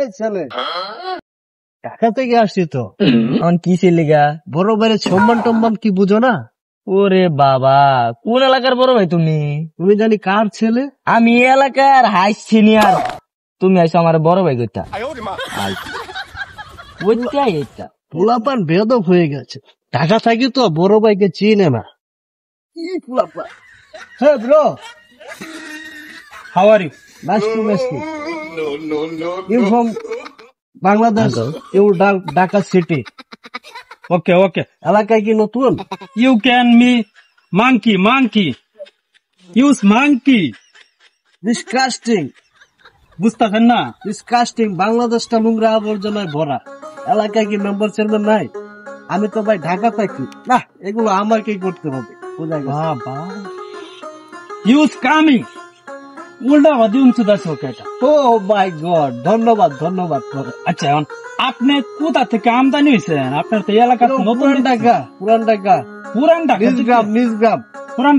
এই ছেলে ঢাকা থেকে আসছি তো, এখন কি ছেলেগা? বড় ভাইয়ের সম্মান টম্মান কি বুঝো না? ওরে বাবা, কোন এলাকার বড় ভাই তুমি? তুমি জানি কার ছেলে? আমি এই এলাকার হাই সিনিয়র। তুমি আইসো আমার বড় ভাই কইতা। ওইটাই এটা পোলাপান বেদব হয়ে গেছে, ঢাকা থাকি তো বড় ভাইকে চিনে না। হ্যাঁ bro, How are you? Nice to meet you. You from Bangladesh, you Dhaka city. Okay. এলাকায় কি নতুন? You can me monkey. Use monkey. Disgusting বুঝতেছেন না? ডিসকাস্টিং। বাংলাদেশটা নোংরা আবর্জনায় ভরা। এলাকায় কি মেম্বার চেয়ারম্যান নাই? আমি তো ভাই ঢাকা থাকি না, এগুলো আমাকেই করতে হবে। বোঝা গেছে? বাবা। Use coming. উল্টা বাদি উঁচু দাস ওকে এটা। ও মাই গড, ধন্যবাদ। আচ্ছা এখন আপনি কোথা থেকে আমদানি হয়েছেন? আপনার তো এলাকা নতুন পুরান ঢাকা। পুরান ঢাকা পুরান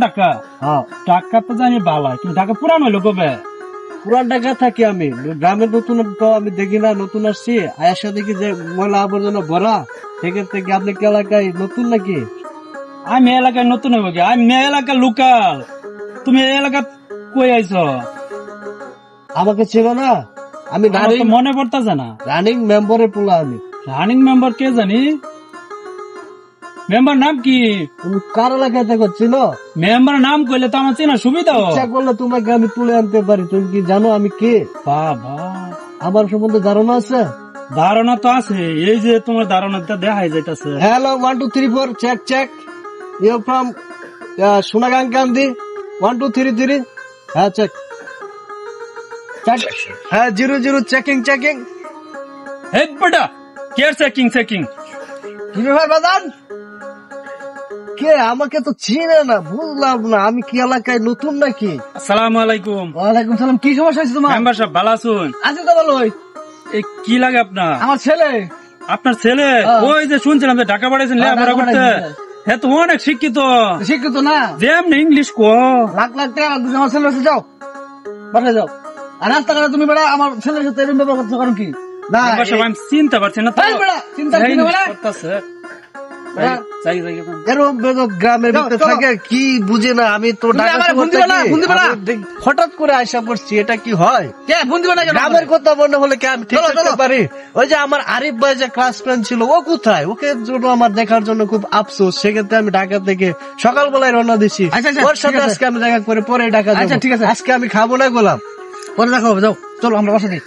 ঢাকা। হ্যাঁ, ঢাকা তো জানি ভালো, কিন্তু ঢাকা পুরান হইলো কবে? পুরান ঢাকা থাকি আমি। গ্রামের নতুন তো আমি দেখি না, নতুন আসছি। আয়াসা দেখি যে ময়লা আবর্জনা ভরা। থেকে আপনি কি এলাকায় নতুন নাকি? আমি এলাকায় নতুন হইব কি? আমি এলাকার লোকাল। তুমি এই এলাকা কই আইছো? আমাকে ছিল না? আমি আমার তো মনে পড়তেছে না। রানিং মেম্বারের পোলা আমি। রানিং মেম্বার কে জানি? মেম্বার নাম কি? তুমি কার এলাকায় থাকো চিনো? মেম্বার নাম কইলে তো আমার চেনা সুবিধা হয়। ইচ্ছা করলে তোমাকে আমি তুলে আনতে পারি। তুমি কি জানো আমি কে? বাবা, আমার সম্বন্ধে ধারণা আছে? ধারণা তো আছে। এই যে তোমার ধারণাটা দেখাই যাইতাছে। Hello 1 2 3 4 check. You from Sonagang Kandi 1 2 3 3। হ্যাঁ চেক। হ্যাঁ 0 0 চেকিং। হে বেটা, কেয়ার চেকিং। কি ব্যাপার বাদান? কে? আমাকে তো চিনে না, বুঝলাম না। আমি কি এলাকায় নতুন নাকি? আসসালামু আলাইকুম। ওয়ালাইকুম সালাম। কি সমস্যা হয়েছে তোমার? মেম্বার সাহেব ভালো আছেন? আছি তো ভালোই। এই কি লাগে আপনার? আমার ছেলে। আপনার ছেলে? ওই যে শুনছিলাম যে ঢাকা পাঠাইছেন লেখাপড়া করতে। হ্যাঁ তো অনেক শিক্ষিত না? যেমনি ইংলিশ কো। লাখ টাকা লাগবে। আমার ছেলের সাথে যাও, বাসায় যাও। আর রাস্তাঘাটে তুমি বেড়া আমার ছেলের সাথে এরকম ব্যবহার করছো কারণ কি? না মেম্বার সাহেব আমি চিনতে পারছি না তো। চিন্তা করতেছে। এরকম গ্রামের ভিতরে থাকে কি বুঝে না। আমি তো হঠাৎ করে আশা পড়ছি, এটা কি হয়? গ্রামের কথা মনে হলে কি আমি ঠিক করতে পারি? ওই যে আমার আরিফ ভাই যে ক্লাস ফ্রেন্ড ছিল, ও কোথায়? ওকে জন্য আমার দেখার জন্য খুব আফসোস। সেক্ষেত্রে আমি ঢাকা থেকে সকালবেলায় রওনা দিছি। ওর সাথে আজকে আমি দেখা করে পরে ঢাকা যাবো। ঠিক আছে, আজকে আমি খাবো না, গোলাম। পরে দেখা হবে, যাও চলো আমরা বাসা দিই।